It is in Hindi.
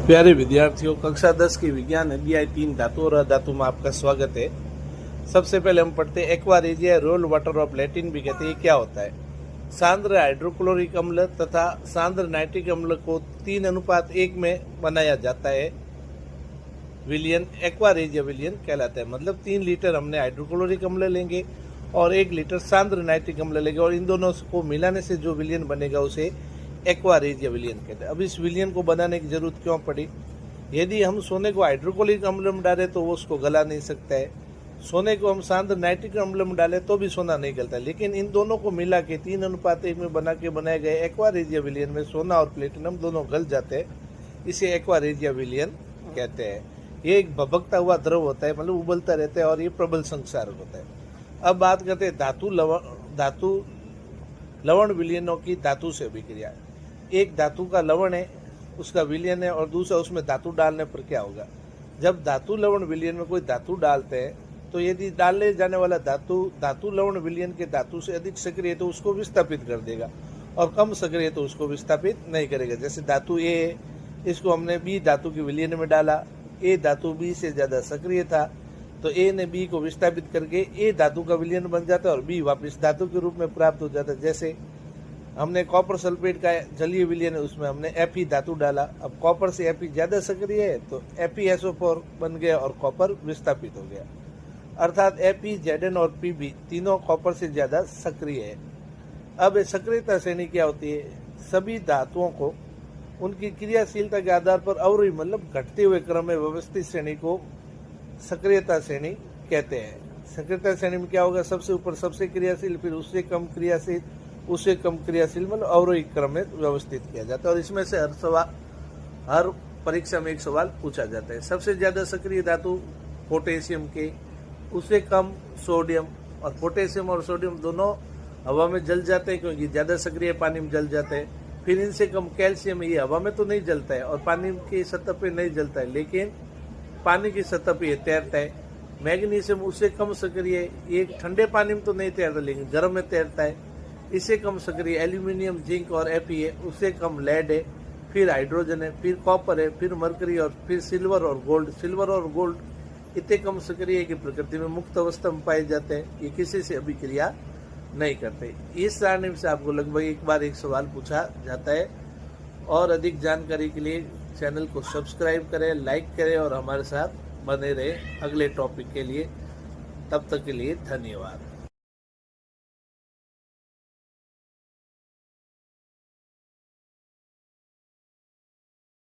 प्यारे विद्यार्थियों, कक्षा 10 की विज्ञान अध्याय 3 धातु और अधातु में आपका स्वागत है। सबसे पहले हम पढ़ते हैं aqua regia royal water of Latin भी कहते हैं। क्या होता है? सांद्र हाइड्रोक्लोरिक अम्ल तथा सांद्र नाइट्रिक अम्ल को 3:1 में बनाया जाता है। विलियन एक्वा रेजिया विलियन कहलाता है। मतलब 3 लीटर हमने हाइड्रोक्लोरिक अम्ल लेंगे और 1 लीटर सांद्र नाइट्रिक अम्ल लेंगे और इन दोनों को मिलाने से जो विलियन बनेगा उसे एक्वा रेजिया विलियन कहते हैं। अब इस विलियन को बनाने की जरूरत क्यों पड़ी? यदि हम सोने को हाइड्रोक्लोरिक अम्ल में डालें तो वो उसको गला नहीं सकता है। सोने को हम सांद्र नाइट्रिक अम्ल में डालें तो भी सोना नहीं गलता। लेकिन इन दोनों को मिला के 3:1 में बनाए गए एक्वा रेजिया विलियन में सोना और प्लेटिनम दोनों गल जाते हैं। इसे एक्वा रेजिया विलियन कहते हैं। ये एक भभकता हुआ द्रव होता है, मतलब उबलता रहता है और ये प्रबल संक्षारक होता है। अब बात करते हैं धातु लवण विलियनों की धातु से अभिक्रिया। एक धातु का लवण है, उसका विलियन है, और दूसरा उसमें धातु डालने पर क्या होगा? जब धातु लवण विलियन में कोई धातु डालते हैं तो यदि डालने जाने वाला धातु लवण विलियन के धातु से अधिक सक्रिय है तो उसको विस्थापित कर देगा, और कम सक्रिय तो उसको विस्थापित नहीं करेगा। जैसे धातु ए है, इसको हमने बी धातु के विलियन में डाला। ए धातु बी से ज्यादा सक्रिय था तो ए ने बी को विस्थापित करके ए धातु का विलियन बन जाता है और बी वापस धातु के रूप में प्राप्त हो जाता है। जैसे हमने कॉपर सल्फेट का जलीय विलियन है, उसमें हमने Fe धातु डाला। अब कॉपर से Fe ज्यादा सक्रिय है तो FeSO4 बन गया और कॉपर विस्थापित हो गया। अर्थात Fe, Zn और Pb तीनों कॉपर से ज्यादा सक्रिय है। अब सक्रियता श्रेणी क्या होती है? सभी धातुओं को उनकी क्रियाशीलता के आधार पर अवरोही मतलब घटते हुए क्रम में व्यवस्थित श्रेणी को सक्रियता श्रेणी कहते हैं। सक्रियता श्रेणी में क्या होगा? सबसे ऊपर सबसे क्रियाशील, फिर उससे कम क्रियाशील, उससे कम क्रियाशील, मतलब अवरोही क्रम में व्यवस्थित किया जाता है। और इसमें से हर परीक्षा में एक सवाल पूछा जाता है। सबसे ज्यादा सक्रिय धातु पोटेशियम के, उससे कम सोडियम, और पोटेशियम और सोडियम दोनों हवा में जल जाते हैं क्योंकि ज्यादा सक्रिय पानी में जल जाते हैं। फिर इनसे कम कैल्शियम, ये हवा में तो नहीं जलता है और पानी की सतह पे नहीं जलता है, लेकिन पानी की सतह पे तैरता है। मैग्नीशियम उससे कम सक्रिय, ये ठंडे पानी में तो नहीं तैरता लेकिन गर्म में तैरता है। इससे कम सक्रिय एल्यूमिनियम, जिंक और Fe है। उससे कम लेड है, फिर हाइड्रोजन है, फिर कॉपर है, फिर मरकरी और फिर सिल्वर और गोल्ड। सिल्वर और गोल्ड इतने कम सक्रिय कि प्रकृति में मुक्त अवस्था में पाए जाते हैं। ये किसी से अभिक्रिया नहीं करते। इस सारणी से आपको लगभग एक बार एक सवाल पूछा जाता है। और अधिक जानकारी के लिए चैनल को सब्सक्राइब करें, लाइक करें और हमारे साथ बने रहे अगले टॉपिक के लिए। तब तक के लिए धन्यवाद।